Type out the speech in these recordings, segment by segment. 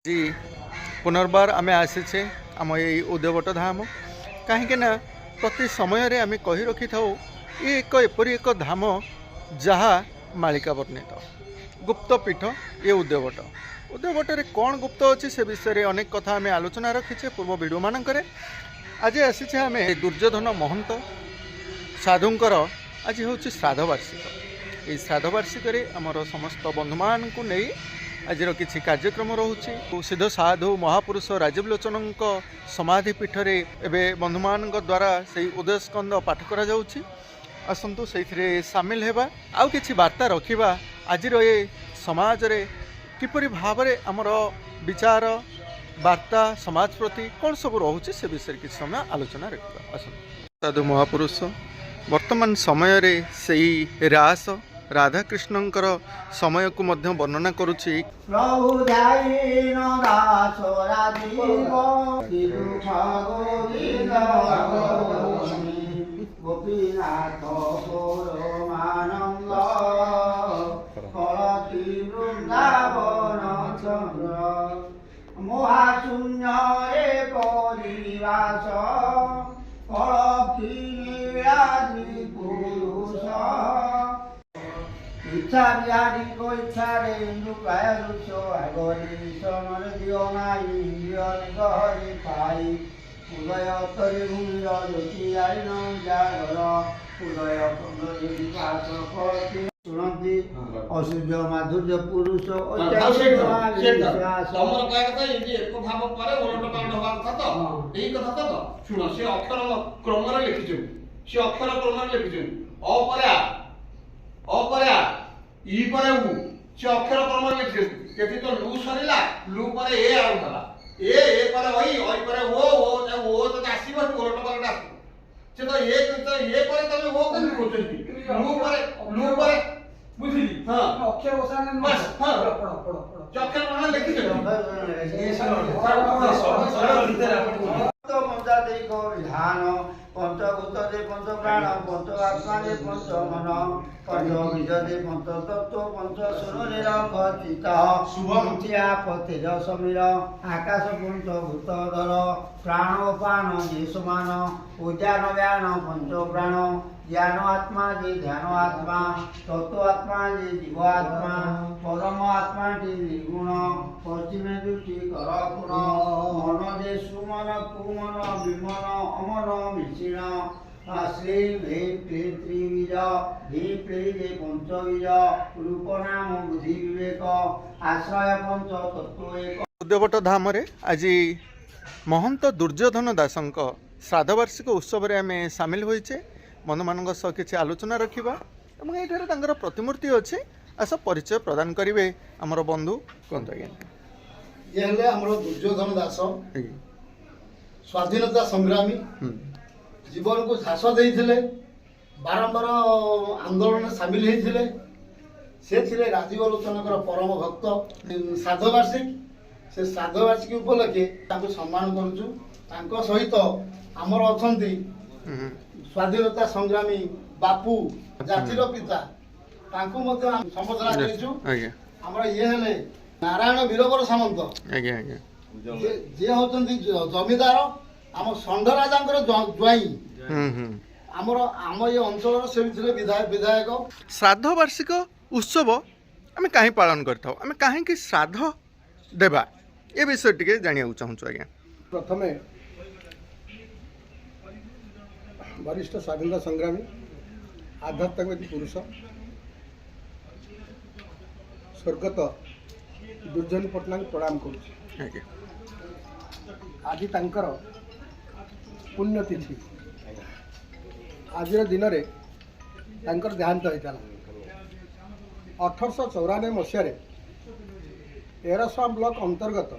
जी पुनर्बार आम आसीचे आम ये उद्योगट धाम कहीं प्रति समय आम कही रखी था ये एक एपरी एक धाम जहाँ मालिका वर्णित गुप्त पीठ ये उद्योगटे कौन गुप्त अच्छी से विषय में अनेक कथा आम आलोचना रखीचे पूर्व वीडियो मानक आज आसीचे आम दुर्योधन महंत साधुंकर आज हूँ श्राद्ध वार्षिक ये श्राद्ध वार्षिक आमर समस्त बंधु मान को नहीं आज किसी कार्यक्रम रोचे सिद्ध साधु महापुरुष राजीव लोचन समाधि पीठ रे एबे बंधु मान द्वारा से उदय स्कंद पाठ करा जाउछि। आसंतु से सामिल हेबा आउ किछि वार्ता रखिबा आज ये समाज रे किपरि भाव रे हमर विचार वार्ता समाज प्रति कौन सब रोचे से विषय किछि समय आलोचना रखिबा। आसंतु साधु महापुरुष वर्तमान समय रे सेही रास राधा कृष्णंकर समय को मध्य वर्णना करुछि। प्रभु गोपीनाथ परमानंद फलति वृंदावन चंद्र महाशून्य रे परिवास फलति लीलादि पुरुष इच्छा बिहारी को इच्छा रे इंदु काय रुचो आगरी सोनर दियो नाई इंद्रिय गहरी पाई उदय तरी भूमिर ज्योति आई न जागर उदय कुंडली विकास करती सुनती असूर्य माधुर्य पुरुष तमर काय कथा इति एक भाव परे उलट पालट होवा कथा तो एई कथा तो सुनो से अक्षर क्रम रे लिखिछु से अक्षर क्रम रे लिखिछु अ परे अ परे ई परे उ से अक्षर क्रम रे लिखिछु यदि तो लू सरिला लू परे ए आउथला ए परे ओई परे ओ तो आसीबो उलट पालट आसी से तो ए परे तमे वो कनि कोचंती लू परे बुझिली हां अक्षर बसाने बस हां पढ़ो अक्षर बना लिखिछु मजा देखो विधान पंचभूत दे पंच प्राण पंच आत्मा दे पंच मन पंच बीज दे पंच तत्व पंच सुर निरखित शुभमतिया पतेज समीर आकाश पंच भूत दर प्राणोपान जे समान उद्यान व्यान पंच प्राण ज्ञान आत्मा जे ध्यान आत्मा तत्व आत्मा जे जीव आत्मा परम आत्मा जे निर्गुण पश्चिमे दुटी कर गुण मन जे सुमन कुमन विमन अमन मिश्रण श्री भे त्रिबीज भी जे पंचबीज रूप नाम बुद्धि विवेक आश्रय पंच तत्व एक उद्योगट धाम रे आज महंत दुर्योधन दासंक श्राद्ध वार्षिक उत्सव आम सामिल होइचे बंधु मान सह किसी आलोचना रखा और ये प्रतिमूर्ति अच्छे आस परिचय प्रदान करेंगे आमर बंधु कहते आज्ञा ये हेले हमर दुर्योधन दास स्वाधीनता संग्रामी जीवन को झास देइथिले बारंबार आंदोलन सामिल होइथिले से थिले राजीव लोचनकर परम भक्त श्राद्ध वार्षिक से श्राद्ध वार्षिक उपलक्षे ताको सम्मान करूछु तांको सहित हमर अछंती स्वाधीनता संग्रामी बापू जातिर पिता तांको मते संबोधन करिछु हमरा ये हेले नारायण वीरवर सामंत आज्ञा आज्ञा जे होतंती जमीदार आम षंढ राजांकर ज्वाई आमर आम ये अंचल से विधायक श्राद्ध वार्षिक उत्सव आम कहीं पालन करता आम कहीं श्राद्ध देवा ये विषय टिके जानिया चाहूँ आज्ञा। प्रथम वरिष्ठ स्वाधीनता संग्रामी आध्यात्मिक पुरुष स्वर्गत दुर्योधन पट्टनायक प्रणाम करुँ आज तांकर पुण्यतिथि आज दिन में तांकर देहांत होता 1894 मसीह एरसवा ब्लॉक अंतर्गत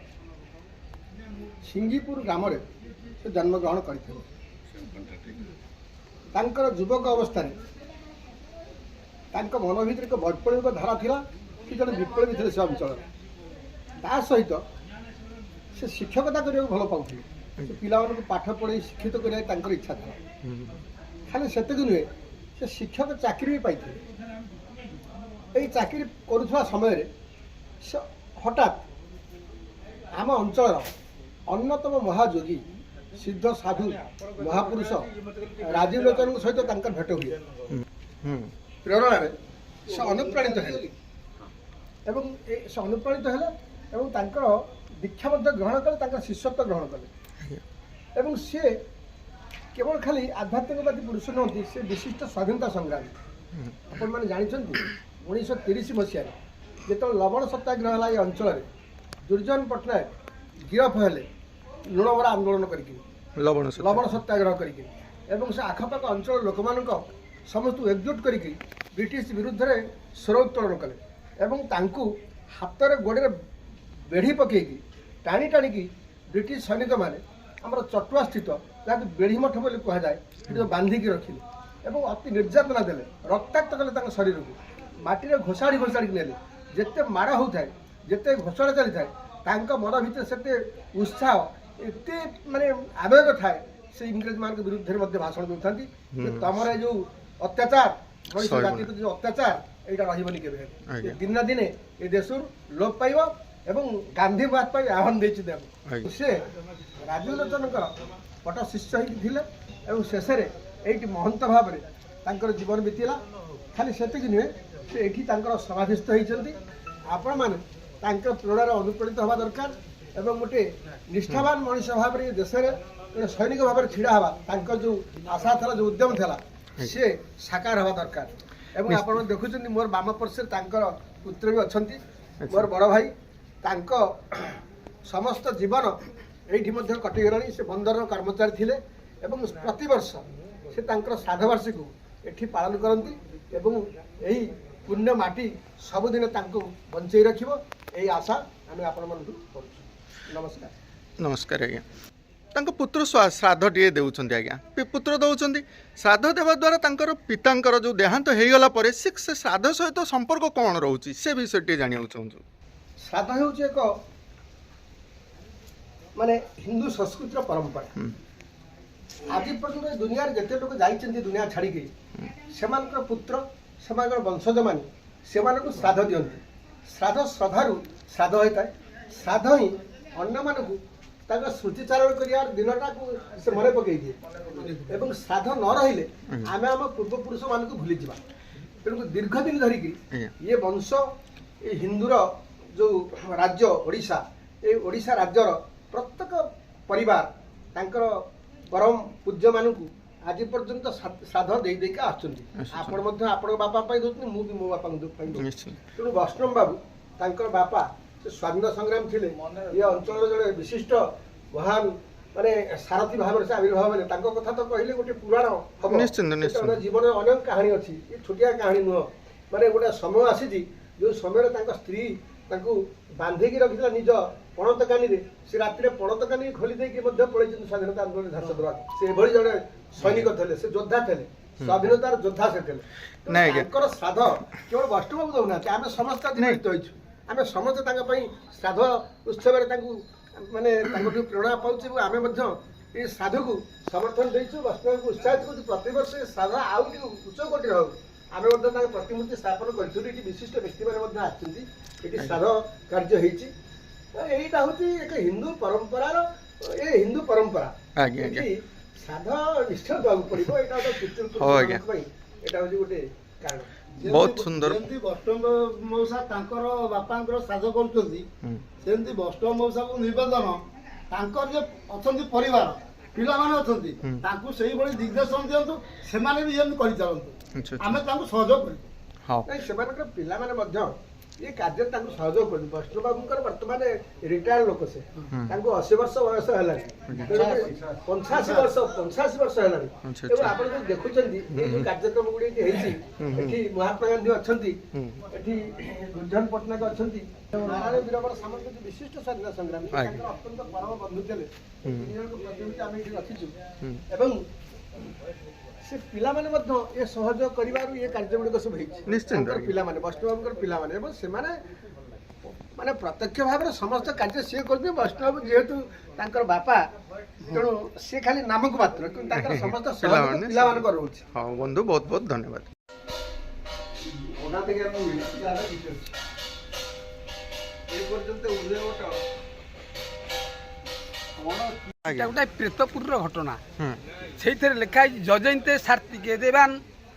सिंगीपुर ग्राम से जन्मग्रहण करते तांकर युवक अवस्था मन भर एक वैप्लविक धारा थिला कि जन विप्लवी थे से अंचल ता सहित से शिक्षकता करने भल पाते पिला पाठ पढ़े शिक्षित करने इच्छा था खाली से नुहे से शिक्षक चाकरी भी पाई चाकरी करुवा समय से हठात ଆମ ଅଞ୍ଚଳର ଅନ୍ୟତମ ମହାଯୋଗୀ ସିଦ୍ଧ ସାଧୁ ମହାପୁରୁଷ ରାଜୀବ ଲୋଚନଙ୍କ ସହିତ ତାଙ୍କର ଭେଟ ହୁଏ। ପ୍ରେରଣାରେ ସେ ଅନୁପ୍ରାଣିତ ହେଲେ ଏବଂ ସେ ଅନୁପ୍ରାଣିତ ହେଲେ ଏବଂ ତାଙ୍କର ଦୀକ୍ଷା ମଧ୍ୟ ଗ୍ରହଣ କଲେ, ତାଙ୍କର ଶିଷ୍ୟତ୍ୱ ଗ୍ରହଣ କଲେ। ଏବଂ ସିଏ କେବଳ ଖାଲି ଆଧ୍ୟାତ୍ମିକବାଦୀ ପୁରୁଷ ନୁହନ୍ତି, ସେ ବିଶିଷ୍ଟ ସ୍ୱାଧୀନତା ସଂଗ୍ରାମୀ। ଆପଣମାନେ ଜାଣିଛନ୍ତି 1930 ମସିହାରେ ଯେତେବେଳେ ଲବଣ ସତ୍ୟାଗ୍ରହ ହେଲା ଏ ଅଞ୍ଚଳରେ, ଦୁର୍ଯ୍ୟୋଧନ ପଟ୍ଟନାୟକ ଗିରଫ ହେଲେ ଲୁଣବରା ଆନ୍ଦୋଳନ କରିକି, ଲବଣ ସତ୍ୟାଗ୍ରହ କରିକି, ଏବଂ ସେ ଆଖପାଖ ଅଞ୍ଚଳର ଲୋକମାନଙ୍କ ସମସ୍ତଙ୍କୁ ଏକଜୁଟ କରିକି ବ୍ରିଟିଶ ବିରୁଦ୍ଧରେ ସ୍ୱର ଉତ୍ତୋଳନ କଲେ ଏବଂ ତାଙ୍କୁ ହାତରେ ଗୋଡ଼ରେ ବେଢ଼ି ପକାଇକି ଟାଣିକି ବ୍ରିଟିଶ ସୈନିକମାନେ ଆମର ଚଟୁଆ ସ୍ଥିତ, ଯାହାକୁ ବେଢ଼ି ମଠ ବୋଲି କୁହାଯାଏ, ସେଠି ବାନ୍ଧିକି ରଖିଲେ ଏବଂ ଅତି ନିର୍ଯାତନା ଦେଲେ, ରକ୍ତାକ୍ତ କଲେ ତାଙ୍କ ଶରୀରକୁ, ମାଟିରେ ଘୋଷାଡ଼ିକି ନେଲେ। ଯେତେ ମାଡ଼ ହେଉଥାଏ, ଯେତେ ଘୋଷଣା ଚାଲିଥାଏ, ତାଙ୍କ ମନ ଭିତରେ ସେତେ ଉତ୍ସାହ, ଏତେ ମାନେ ଆବେଗ ଥାଏ, ସେ ଇଂରେଜମାନଙ୍କ ବିରୁଦ୍ଧରେ ମଧ୍ୟ ଭାଷଣ ଦେଉଥାନ୍ତି ଯେ ତମର ଏ ଯେଉଁ ଅତ୍ୟାଚାର, ମଣିଷ ଜାତି ପ୍ରତି ଯେଉଁ ଅତ୍ୟାଚାର, ଏଇଟା ରହିବନି କେବେ। ଦିନେ ନା ଦିନେ ଏ ଦେଶରୁ ଲୋପ ପାଇବ ଏବଂ ଗାନ୍ଧୀବାଦ ପାଇଁ ଆହ୍ୱାନ ଦେଇଛି ଦେବ। ସେ ରାଜୀବ ଲୋଚନଙ୍କର ପଟ ଶିଷ୍ୟ ହେଇକି ଥିଲେ ଏବଂ ଶେଷରେ ଏଇଠି ମହନ୍ତ ଭାବରେ ତାଙ୍କର ଜୀବନ ବିତିଲା। ଖାଲି ସେତିକି ନୁହେଁ, ସେ ଏଇଠି ତାଙ୍କର ସମାଧିସ୍ଥ ହେଇଛନ୍ତି। ଆପଣମାନେ ତାଙ୍କର ପ୍ରେରଣାରେ ଅନୁପ୍ରାଣିତ ହେବା ଦରକାର ଏବଂ ଗୋଟେ ନିଷ୍ଠାବାନ ମଣିଷ ଭାବରେ ଏ ଦେଶରେ ଗୋଟେ ସୈନିକ ଭାବରେ ଛିଡ଼ା ହେବା, ତାଙ୍କର ଯେଉଁ ଆଶା ଥିଲା, ଯେଉଁ ଉଦ୍ୟମ ଥିଲା, ସେ ସାକାର ହେବା ଦରକାର। ଏବଂ ଆପଣ ଦେଖୁଛନ୍ତି ମୋର ବାମ ପାର୍ଶ୍ୱରେ ତାଙ୍କର ପୁତ୍ର ବି ଅଛନ୍ତି, ମୋର ବଡ଼ ଭାଇ। ତାଙ୍କ ସମସ୍ତ ଜୀବନ ଏଇଠି ମଧ୍ୟ କଟିଗଲାଣି। ସେ ବନ୍ଦରର କର୍ମଚାରୀ ଥିଲେ ଏବଂ ପ୍ରତିବର୍ଷ ସେ ତାଙ୍କର ଶ୍ରାଦ୍ଧବାର୍ଷିକକୁ ଏଠି ପାଳନ କରନ୍ତି ଏବଂ ଏହି ପୁଣ୍ୟ ମାଟି ସବୁଦିନ ତାଙ୍କୁ ବଞ୍ଚେଇ ରଖିବ, ଏହି ଆଶା ଆମେ ଆପଣମାନଙ୍କୁ କରୁଛୁ। ନମସ୍କାର। ନମସ୍କାର ଆଜ୍ଞା। ତାଙ୍କ ପୁତ୍ର ଶ୍ରାଦ୍ଧଟିଏ ଦେଉଛନ୍ତି ଆଜ୍ଞା, ପୁତ୍ର ଦେଉଛନ୍ତି। ଶ୍ରାଦ୍ଧ ଦେବା ଦ୍ୱାରା ତାଙ୍କର ପିତାଙ୍କର ଯେଉଁ ଦେହାନ୍ତ ହେଇଗଲା ପରେ ସେ ଶ୍ରାଦ୍ଧ ସହିତ ସମ୍ପର୍କ କ'ଣ ରହୁଛି, ସେ ବିଷୟ ଟିକେ ଜାଣିବାକୁ ଚାହୁଁଛୁ। ଶ୍ରାଦ୍ଧ ହେଉଛି ଏକ ମାନେ ହିନ୍ଦୁ ସଂସ୍କୃତିର ପରମ୍ପରା। ଆଜି ପର୍ଯ୍ୟନ୍ତ ଦୁନିଆରେ ଯେତେ ଲୋକ ଯାଇଛନ୍ତି ଦୁନିଆ ଛାଡ଼ିକି, ସେମାନଙ୍କର ପୁତ୍ର, ସେମାନଙ୍କର ବଂଶଜମାନେ ସେମାନଙ୍କୁ ଶ୍ରାଦ୍ଧ ଦିଅନ୍ତି। ଶ୍ରାଦ୍ଧ ଶ୍ରଦ୍ଧାରୁ ଶ୍ରାଦ୍ଧ ହୋଇଥାଏ। ଶ୍ରାଦ୍ଧ ହିଁ ଅନ୍ୟମାନଙ୍କୁ ତାଙ୍କ ସ୍ମୃତିଚାରଣ କରିବାର ଦିନଟାକୁ ସେ ମନେ ପକାଇ ଦିଏ ଏବଂ ଶ୍ରାଦ୍ଧ ନ ରହିଲେ ଆମେ ଆମ ପୂର୍ବପୁରୁଷମାନଙ୍କୁ ଭୁଲିଯିବା। ତେଣୁ ଦୀର୍ଘ ଦିନ ଧରିକି ଇଏ ବଂଶ, ଏ ହିନ୍ଦୁର ଯେଉଁ ରାଜ୍ୟ ଓଡ଼ିଶା, ଏ ଓଡ଼ିଶା ରାଜ୍ୟର ପ୍ରତ୍ୟେକ ପରିବାର ତାଙ୍କର ପରମ ପୂଜ୍ୟମାନଙ୍କୁ ଆଜି ପର୍ଯ୍ୟନ୍ତ ଶ୍ରାଦ୍ଧ ଦେଇକା ଆସୁଛନ୍ତି। ଆପଣ ମଧ୍ୟ ଆପଣଙ୍କ ବାପା ପାଇଁ ଦେଉଛନ୍ତି, ମୁଁ ବି ମୋ ବାପାଙ୍କ ପାଇଁ ଦେଉଛି। ତେଣୁ ବୈଷ୍ଣବ ବାବୁ ତାଙ୍କର ବାପା ସେ ସ୍ୱାଧୀନତା ସଂଗ୍ରାମୀ ଥିଲେ। ଏ ଅଞ୍ଚଳର ଜଣେ ବିଶିଷ୍ଟ ମହାନ ମାନେ ସାରଥୀ ଭାବରେ ସେ ଆବିର୍ଭାବ ହେଲେ। ତାଙ୍କ କଥା ତ କହିଲେ ଗୋଟେ ପୁରାଣ ହବ। ଜୀବନରେ ଅନେକ କାହାଣୀ ଅଛି, ଏ ଛୋଟିଆ କାହାଣୀ ନୁହଁ। ମାନେ ଗୋଟେ ସମୟ ଆସିଛି ଯେଉଁ ସମୟରେ ତାଙ୍କ ସ୍ତ୍ରୀ ତାଙ୍କୁ ବାନ୍ଧିକି ରଖିଥିଲା ନିଜ ପଣତ କାନିରେ, ସେ ରାତିରେ ପଣତ କାନି ଖୋଲି ଦେଇକି ମଧ୍ୟ ପଳେଇଛନ୍ତି ସ୍ୱାଧୀନତା ଆନ୍ଦୋଳନରେ ଝାସ ଦେବାକୁ। ସେ ଏଭଳି ଜଣେ ସୈନିକ ଥିଲେ, ସେ ଯୋଦ୍ଧା ଥିଲେ, ସ୍ୱାଧୀନତାର ଯୋଦ୍ଧା ସେ ଥିଲେ। ତାଙ୍କର ଶ୍ରାଦ୍ଧ କେବଳ ବୈଷ୍ଣବକୁ ଦେଉନାହାନ୍ତି, ଆମେ ସମସ୍ତେ ଆଜି ଜଡ଼ିତ ହୋଇଛୁ। ଆମେ ସମସ୍ତେ ତାଙ୍କ ପାଇଁ ଶ୍ରାଦ୍ଧ ଉତ୍ସବରେ ତାଙ୍କୁ ମାନେ ତାଙ୍କଠୁ ପ୍ରେରଣା ପାଉଛୁ ଏବଂ ଆମେ ମଧ୍ୟ ଏ ଶ୍ରାଦ୍ଧକୁ ସମର୍ଥନ ଦେଇଛୁ, ବୈଷ୍ଣବକୁ ଉତ୍ସାହିତ କରୁଛୁ। ପ୍ରତିବର୍ଷ ଏ ଶ୍ରାଦ୍ଧ ଆଉ ଟିକେ ଉଚ୍ଚ କୋଟିର ହେଉ, ଆମେ ମଧ୍ୟ ତାଙ୍କ ପ୍ରତିମୂର୍ତ୍ତି ସ୍ଥାପନ କରିଥିଲୁ। ଏଠି ବିଶିଷ୍ଟ ବ୍ୟକ୍ତିମାନେ ମଧ୍ୟ ଆସିଛନ୍ତି, ଏଠି ଶ୍ରାଦ୍ଧ କାର୍ଯ୍ୟ ହେଇଛି। এইটা হচ্ছে এক হিন্দু পরম্পরার হিন্দু পরম্পরা। এটি শ্রাদ্ধ নিশ্চয় দেওয়া পড়ব, এটা হচ্ছে পিতৃপুরুষ ପାଇଁ এটা হচ্ছে গোটে কারণ। ବହୁତ ସୁନ୍ଦର। ଯେମିତି ବୈଷ୍ଣବ ମଉସା ତାଙ୍କର ବାପାଙ୍କର ଶ୍ରାଦ୍ଧ କରୁଛନ୍ତି, ସେମିତି ବୈଷ୍ଣବ ମଉସାକୁ ନିବେଦନ ତାଙ୍କର ଯେ ଅଛନ୍ତି ପରିବାର ପିଲାମାନେ ଅଛନ୍ତି, ତାଙ୍କୁ ସେଇଭଳି ଦିଗ୍ଦର୍ଶନ ଦିଅନ୍ତୁ, ସେମାନେ ବି ଯେମିତି କରିଚାଲନ୍ତୁ, ଆମେ ତାଙ୍କୁ ସହଯୋଗ କରିବୁ। ସେମାନଙ୍କର ପିଲାମାନେ ମଧ୍ୟ ये कार्य सहयोग कर वैष्णव बाबूर बर्तमान रिटायर्ड लोक से 80 वर्ष बयस है 85 वर्ष है। आप देखुं कार्यक्रम गुड़ी महात्मा गांधी अच्छा दुर्योधन पट्टनायक अच्छा नारायण वीरवर सामंत विशिष्ट स्वाधीनता संग्रामी अत्यंत परम बंधु थे रखीचु से पिला माने मध्य ये सहयोग करिवारु ये कार्य गुडी सब हेछि निश्चित पिला माने वैष्णवकर पिला माने एवं से माने प्रत्यक्ष भाव में समस्त कार्य सी करबे। वैष्णव जेहेतु तांकर बापा तेणु सी खाली नामक मात्र किंतु तांकर समस्त सहयोग पिला माने कर रहछि। हां बंधु बहुत बहुत धन्यवाद। ओना ते हम ज्यादा किछ ए पर्यंत उदय ओटा এটা গোটাଏ ପ୍ରେତପୁରୀର ଘଟଣା ହୁଁ ସେଇଥିରେ ଲେଖା ହେଇଛି ଯଜନ୍ତେ ସାର୍ତ୍ତିକେ ଦେବାନ୍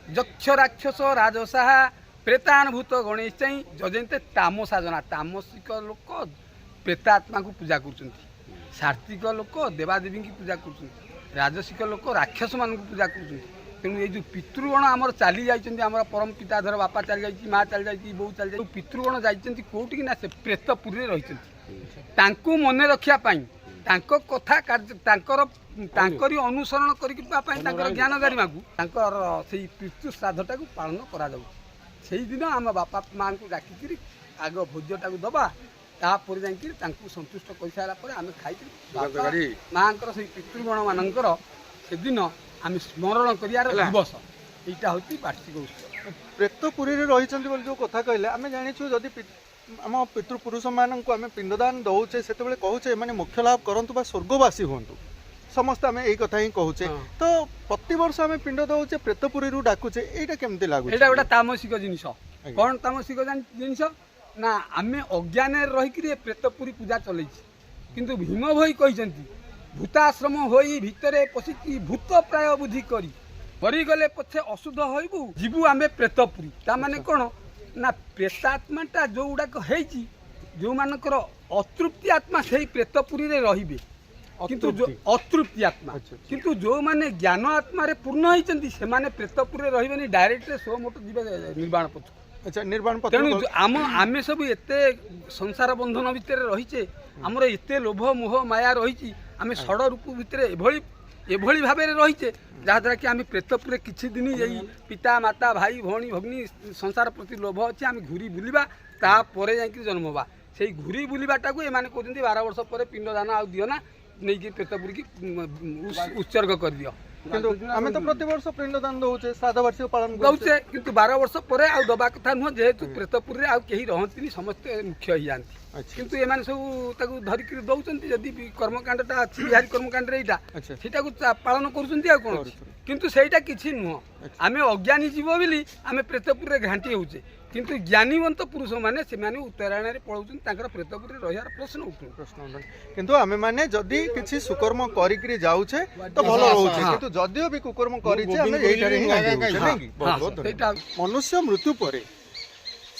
ଯକ୍ଷ ରାକ୍ଷସ ରାଜସାହା ପ୍ରେତାନଭୂତ ଗଣେଶ ଚାହିଁ ଯଜନ୍ତେ ତାମସା ଜନା ତାମସିକ ଲୋକ ପ୍ରେତାତ୍ମାକୁ ପୂଜା କରୁଛନ୍ତି ସାର୍ତ୍ତିକ ଲୋକ ଦେବାଦେବୀଙ୍କୁ ପୂଜା କରୁଛନ୍ତି ରାଜସିକ ଲୋକ ରାକ୍ଷସମାନଙ୍କୁ ପୂଜା କରୁଛନ୍ତି ତେଣୁ ଏଇ ଯେଉଁ ପିତୃଗଣ ଆମର ଚାଲି ଯାଇଛନ୍ତି ଆମର ପରମ ପିତା ଧର ବାପା ଚାଲି ଯାଇଛି ମା ଚାଲି ଯାଇଛି ବୋଉ ଚାଲି ଯାଇଛି ପିତୃଗଣ ଯାଇଛନ୍ତି କେଉଁଠିକି ନା ସେ ପ୍ରେତପୁରୀରେ ରହିଛନ୍ତି ତାଙ୍କୁ ମନେ ରଖିବା ପାଇଁ ତାଙ୍କ କଥା ତାଙ୍କରି ଅନୁସରଣ କରିବା ପାଇଁ ତାଙ୍କର ଜ୍ଞାନ ଗାରିମାକୁ ତାଙ୍କର ସେଇ ପିତୃ ଶ୍ରାଦ୍ଧଟାକୁ ପାଳନ କରାଯାଉଛି ସେଇଦିନ ଆମ ବାପା ମାଆଙ୍କୁ ଡାକିକିରି ଆଗ ଭୋଜ୍ୟଟାକୁ ଦେବା ତାପରେ ଯାଇକିରି ତାଙ୍କୁ ସନ୍ତୁଷ୍ଟ କରିସାରିଲା ପରେ ଆମେ ଖାଇକିରି ବାପା ମାଆଙ୍କର ସେଇ ପିତୃଗଣମାନଙ୍କର ସେଦିନ ଆମେ ସ୍ମରଣ କରିବାର ଦିବସ ଏଇଟା ହେଉଛି ବାର୍ଷିକ ଉତ୍ସବ ପ୍ରେତପୁରୀରେ ରହିଛନ୍ତି ବୋଲି ଯେଉଁ କଥା କହିଲେ ଆମେ ଜାଣିଛୁ ଯଦି ଆମ ପିତୃପୁରୁଷମାନଙ୍କୁ ଆମେ ପିଣ୍ଡଦାନ ଦେଉଛେ ସେତେବେଳେ କହୁଛେ ଏମାନେ ମୋକ୍ଷ ଲାଭ କରନ୍ତୁ ବା ସ୍ୱର୍ଗବାସୀ ହୁଅନ୍ତୁ ସମସ୍ତେ ଆମେ ଏଇ କଥା ହିଁ କହୁଛେ ତ ପ୍ରତିବର୍ଷ ଆମେ ପିଣ୍ଡ ଦେଉଛେ ପ୍ରେତପୁରୀରୁ ଡାକୁଛେ ଏଇଟା କେମିତି ଲାଗୁଛି ଏଇଟା ଗୋଟେ ତାମସିକ ଜିନିଷ କ'ଣ ତାମସିକ ଜିନିଷ ନା ଆମେ ଅଜ୍ଞାନରେ ରହିକିରି ଏ ପ୍ରେତପୁରୀ ପୂଜା ଚଲେଇଛି କିନ୍ତୁ ଭୀମ ଭୋଇ କହିଛନ୍ତି ଭୂତାଶ୍ରମ ହୋଇ ଭିତରେ ପଶିକି ଭୂତ ପ୍ରାୟ ବୁଦ୍ଧି କରି ମରିଗଲେ ପଛେ ଅଶୁଦ୍ଧ ହୋଇବୁ ଯିବୁ ଆମେ ପ୍ରେତପୁରୀ ତାମାନେ କ'ଣ ନା ପ୍ରେତାତ୍ମାଟା ଯେଉଁଗୁଡ଼ାକ ହେଇଛି ଯେଉଁମାନଙ୍କର ଅତୃପ୍ତି ଆତ୍ମା ସେଇ ପ୍ରେତପୁରୀରେ ରହିବେ କିନ୍ତୁ ଅତୃପ୍ତି ଆତ୍ମା କିନ୍ତୁ ଯେଉଁମାନେ ଜ୍ଞାନ ଆତ୍ମାରେ ପୂର୍ଣ୍ଣ ହେଇଛନ୍ତି ସେମାନେ ପ୍ରେତପୁରୀରେ ରହିବେନି ଡାଇରେକ୍ଟରେ ସୋ ମୋଟ ଯିବେ ନିର୍ବାଣ ପଥକୁ ଆଚ୍ଛା ନିର୍ବାଣ ତେଣୁ ଆମେ ସବୁ ଏତେ ସଂସାର ବନ୍ଧନ ଭିତରେ ରହିଛେ ଆମର ଏତେ ଲୋଭ ମୋହ ମାୟା ରହିଛି ଆମେ ଷଡ଼ ରୂପ ଭିତରେ ଏଭଳି ଭାବରେ ରହିଛେ ଯାହାଦ୍ୱାରା କି ଆମେ ପ୍ରେତପୁରରେ କିଛି ଦିନ ଏଇ ପିତା ମାତା ଭାଇ ଭଉଣୀ ଭଗ୍ନୀ ସଂସାର ପ୍ରତି ଲୋଭ ଅଛି ଆମେ ଘୁରି ବୁଲିବା ତାପରେ ଯାଇକି ଜନ୍ମ ହେବା ସେଇ ଘୁରି ବୁଲିବାଟାକୁ ଏମାନେ କହୁଛନ୍ତି 12 ବର୍ଷ ପରେ ପିଣ୍ଡଦାନ ଆଉ ଦିଅ ନା ନେଇକି ପ୍ରେତପୁରୀକି ଉତ୍ସର୍ଗ କରିଦିଅ କିନ୍ତୁ ଆମେ ତ ପ୍ରତିବର୍ଷ ପିଣ୍ଡଦାନ ଦେଉଛେ ଶ୍ରାଦ୍ଧ ବାର୍ଷିକ ପାଳନ ଦେଉଛେ କିନ୍ତୁ 12 ବର୍ଷ ପରେ ଆଉ ଦେବା କଥା ନୁହଁ ଯେହେତୁ ପ୍ରେତପୁରୀରେ ଆଉ କେହି ରହନ୍ତିନି ସମସ୍ତେ ମୁଖ୍ୟ ହେଇଯାଆନ୍ତି କିନ୍ତୁ ଏମାନେ ସବୁ ତାକୁ ଧରିକିରି ଦେଉଛନ୍ତି ଯଦି କର୍ମକାଣ୍ଡଟା ଅଛି ବିହାରୀ କର୍ମକାଣ୍ଡରେ ଏଇଟା ସେଇଟାକୁ ପାଳନ କରୁଛନ୍ତି ଆଉ କ'ଣ ଅଛି କିନ୍ତୁ ସେଇଟା କିଛି ନୁହଁ ଆମେ ଅଜ୍ଞାନୀ ଜୀବ ବୋଲି ଆମେ ପ୍ରେତପୁରୀରେ ଘାଣ୍ଟି ହେଉଛେ କିନ୍ତୁ ଜ୍ଞାନୀବନ୍ତ ପୁରୁଷମାନେ ସେମାନେ ଉତ୍ତରାୟଣରେ ପଳାଉଛନ୍ତି ତାଙ୍କର ପ୍ରେତପୁରୀରେ ରହିବାର ପ୍ରଶ୍ନ ଉଠୁନି କିନ୍ତୁ ଆମେମାନେ ଯଦି କିଛି ସୁକର୍ମ କରିକିରି ଯାଉଛେ ତ ଭଲ ରହୁଛେ କିନ୍ତୁ ଯଦିଓ ବି କୁକର୍ମ କରିଛେ ଆମେ ଏଇଠାରେ ହିଁ ମନୁଷ୍ୟ ମୃତ୍ୟୁ ପରେ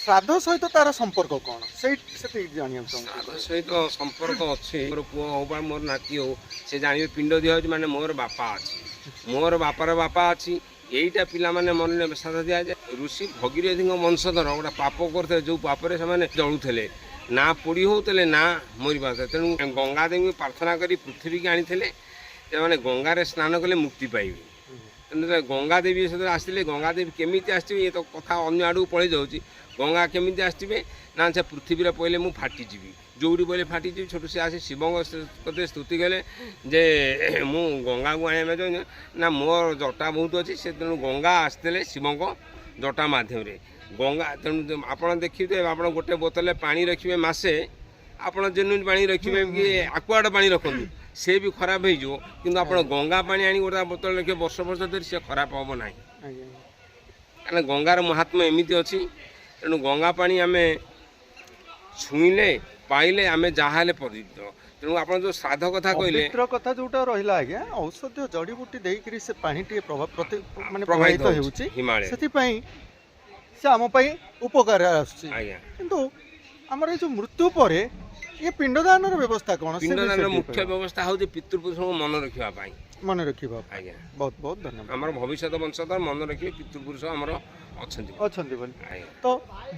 ଶ୍ରାଦ୍ଧ ସହିତ ତାର ସମ୍ପର୍କ କ'ଣ ସେତିକି ଜାଣିବାକୁ ଶ୍ରାଦ୍ଧ ସହିତ ସମ୍ପର୍କ ଅଛି ମୋର ପୁଅ ହଉ ବା ମୋର ନାତି ହଉ ସେ ଜାଣିବେ ପିଣ୍ଡ ଦିଆହେଉଛି ମାନେ ମୋର ବାପା ଅଛି ମୋର ବାପାର ବାପା ଅଛି ଏଇଟା ପିଲାମାନେ ମନେ ନେବେ ଶ୍ରାଦ୍ଧ ଦିଆଯାଏ ଋଷି ଭଗୀରଥଙ୍କ ବଂଶଧର ଗୋଟେ ପାପ କରୁଥିଲେ ଯେଉଁ ପାପରେ ସେମାନେ ଜଳୁଥିଲେ ନା ପୋଡ଼ି ହେଉଥିଲେ ନା ମରିବା ତେଣୁ ଗଙ୍ଗାଦେବୀଙ୍କୁ ପ୍ରାର୍ଥନା କରି ପୃଥିବୀକି ଆଣିଥିଲେ ସେମାନେ ଗଙ୍ଗାରେ ସ୍ନାନ କଲେ ମୁକ୍ତି ପାଇବେ ତେଣୁ ଗଙ୍ଗାଦେବୀ ସେତେବେଳେ ଆସିଥିଲେ ଗଙ୍ଗାଦେବୀ କେମିତି ଆସିଥିବେ ଏ ତ କଥା ଅନ୍ୟ ଆଡ଼କୁ ପଳେଇ ଯାଉଛି ଗଙ୍ଗା କେମିତି ଆସିଥିବେ ନା ସେ ପୃଥିବୀରେ ପଇଲେ ମୁଁ ଫାଟିଯିବି ଯେଉଁଠି ପଇଲେ ଫାଟିଯିବି ଛୋଟ ସେ ଆସି ଶିବଙ୍କ କତେ ସ୍ତୁତି କଲେ ଯେ ମୁଁ ଗଙ୍ଗାକୁ ଆଣିବା ପାଇଁ ନା ମୋର ଜଟା ବହୁତ ଅଛି ସେ ତେଣୁ ଗଙ୍ଗା ଆସିଥିଲେ ଶିବଙ୍କ ଜଟା ମାଧ୍ୟମରେ ଗଙ୍ଗା ତେଣୁ ଆପଣ ଦେଖିଥିବେ ଆପଣ ଗୋଟେ ବୋତଲରେ ପାଣି ରଖିବେ ମାସେ ଆପଣ ଜେନୁଇନ୍ ପାଣି ରଖିବେ କି ଆକ୍ୱାଗାର୍ଡ଼ ପାଣି ରଖନ୍ତୁ ସେ ବି ଖରାପ ହେଇଯିବ କିନ୍ତୁ ଆପଣ ଗଙ୍ଗା ପାଣି ଆଣି ଗୋଟେ ବୋତଲ ରଖିବେ ବର୍ଷ ଧରି ସେ ଖରାପ ହେବ ନାହିଁ କାରଣ ଗଙ୍ଗାର ମହାତ୍ମ୍ୟ ଏମିତି ଅଛି ତେଣୁ ଗଙ୍ଗା ପାଣି ଆମେ ଛୁଇଁଲେ ପାଇଲେ ଆମେ ଯାହା ହେଲେ ପବିତ୍ର ତେଣୁ ଆପଣ ଯେଉଁ ଶ୍ରାଦ୍ଧ କଥା କହିଲେ ପବିତ୍ର କଥା ଯୋଉଟା ରହିଲା ଆଜ୍ଞା ଔଷଧୀୟ ଜଡ଼ିବୁଟି ଦେଇକିରି ସେ ପାଣିଟିଏ ମାନେ ପ୍ରଭାବିତ ହେଉଛି ସେଥିପାଇଁ ସେ ଆମ ପାଇଁ ଉପକାର ଆସୁଛି ଆଜ୍ଞା କିନ୍ତୁ ଆମର ଏଇ ଯେଉଁ ମୃତ୍ୟୁ ପରେ ଏ ପିଣ୍ଡଦାନର ବ୍ୟବସ୍ଥା କ'ଣ ପିଣ୍ଡଦାନର ମୁଖ୍ୟ ବ୍ୟବସ୍ଥା ହେଉଛି ପିତୃପୁରୁଷଙ୍କୁ ମନେ ରଖିବା ପାଇଁ ମନେ ରଖିବା ଆଜ୍ଞା ବହୁତ ବହୁତ ଧନ୍ୟବାଦ ଆମର ଭବିଷ୍ୟତ ବଂଶଧର ମନେ ରଖିବେ ପିତୃପୁରୁଷ ଆମର ଅଛନ୍ତି ବୋଲି ତ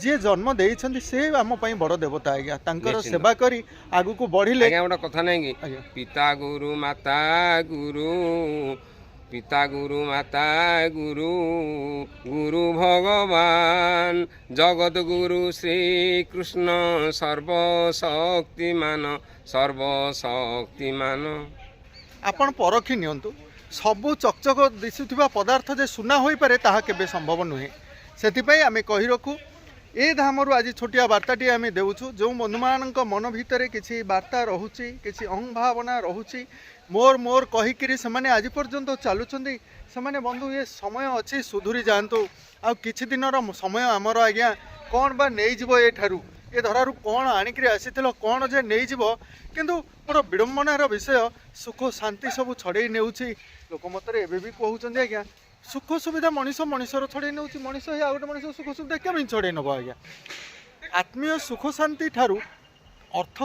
ଯିଏ ଜନ୍ମ ଦେଇଛନ୍ତି ସେ ଆମ ପାଇଁ ବଡ଼ ଦେବତା ଆଜ୍ଞା ତାଙ୍କର ସେବା କରି ଆଗକୁ ବଢ଼ିଲେ ଆଜ୍ଞା ଗୋଟେ କଥା ନାହିଁ କି ପିତା ଗୁରୁ ମାତା ଗୁରୁ ଗୁରୁ ଭଗବାନ ଜଗତ ଗୁରୁ ଶ୍ରୀକୃଷ୍ଣ ସର୍ବଶକ୍ତିମାନ ଆପଣ ପରଖି ନିଅନ୍ତୁ ସବୁ ଚକଚକ ଦିଶୁଥିବା ପଦାର୍ଥ ଯେ ସୁନା ହୋଇପାରେ ତାହା କେବେ ସମ୍ଭବ ନୁହେଁ ସେଥିପାଇଁ ଆମେ କହି ରଖୁ ଏ ଧାମରୁ ଆଜି ଛୋଟିଆ ବାର୍ତ୍ତାଟିଏ ଆମେ ଦେଉଛୁ ଯେଉଁ ବନ୍ଧୁମାନଙ୍କ ମନ ଭିତରେ କିଛି ବାର୍ତ୍ତା ରହୁଛି କିଛି ଅହଂଭାବନା ରହୁଛି ମୋର କହିକିରି ସେମାନେ ଆଜି ପର୍ଯ୍ୟନ୍ତ ଚାଲୁଛନ୍ତି ସେମାନେ ବନ୍ଧୁ ଏ ସମୟ ଅଛି ସୁଧୁରି ଯାଆନ୍ତୁ ଆଉ କିଛି ଦିନର ସମୟ ଆମର ଆଜ୍ଞା କ'ଣ ବା ନେଇଯିବ ଏଠାରୁ ए धरारू कौन आणिक आसीथिल कौन जे नहीं जीव किंतु बड़ विडंबनार विषय सुख शांति सब छड़े नेउछि लोक मत एबे भी कहउछन आज्ञा सुख सुविधा मनीष मनीषर छड़े नेउछि मनीष आ गोटे मनीष सुख सुविधा केमी छड़े नब आज्ञा आत्मीय सुख शांति ठारू अर्थ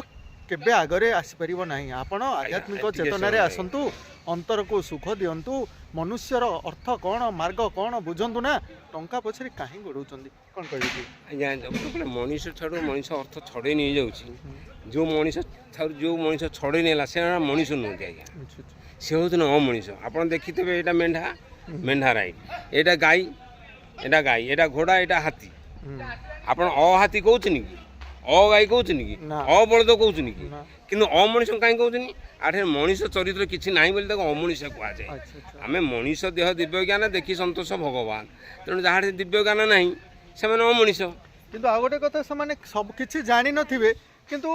केबे आगरे आसीपर ना आपण आध्यात्मिक चेतन आसतु अंतर को सुख दिंतु मनुष्यर अर्थ कौन मार्ग कौन बुझंतु ना टंका पछरे कहीं गोड़ौं कौन कह आज्ञा मनीष ठार मनीष अर्थ छड़े नहीं जाऊँगी जो मनीष जो मनीष छड़े नेला से मनीष नुहति आज्ञा से हूँ अमनीष आप देखिथे यहाँ मेढ़ा मेढ़ा राइट यहाँ गाई यहाँ घोड़ा यहाँ हाथी आप हाथी कहते कि गाई कहते कि बलद कहते कि किंतु अमनीष कहीं कहते आठे मनीष चरित्र किसी ना बोली अमनीष कहुए आम मनीष देह दिव्य ज्ञान देखी सतोष भगवान तेणु जहाँ दिव्य ज्ञान ना से अमनीष किंतु आ गोटे कथा से सब किसी जानी नथिबे किंतु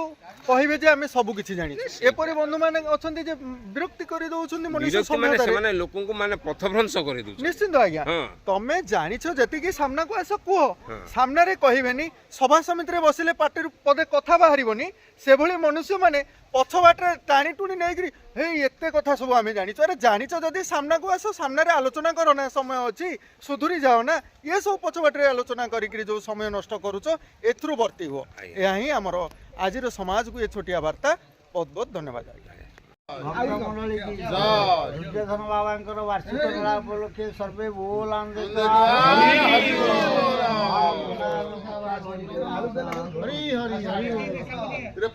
कहिबे जे आमे सब किछि जानि एपरि बंधु माने अछंती जे विरक्ति करि दउछन्ती मनुष्य माने से माने लोकन को माने पथभ्रंश करि दउछ निश्चित आज्ञा तमे जानिछो जति कि सामना को आस कुह सामना रे कहिबेनी सभा समिति रे बसिले पार्टी पदे कथा बाहरिबोनी से भली मनुष्य माने पछ बाटे टाणी टुणी नै करी हे एते कथा सब आमे जानिछो अरे जानिछो जदि सामना को आस सामना रे आलोचना करो ना समय अछि सुधुरी जाओ ना ये सब पछ बाटे आलोचना करी करी जो समय नष्ट करूछो एथरु वर्ती हो एहा ही हमर आज समाज को ये छोटिया वार्ता बहुत बहुत धन्यवाद मंडली की दुर्योधन बाबा वार्षिक मेला उपलक्षे सर्वे बोल हरि हरि हरि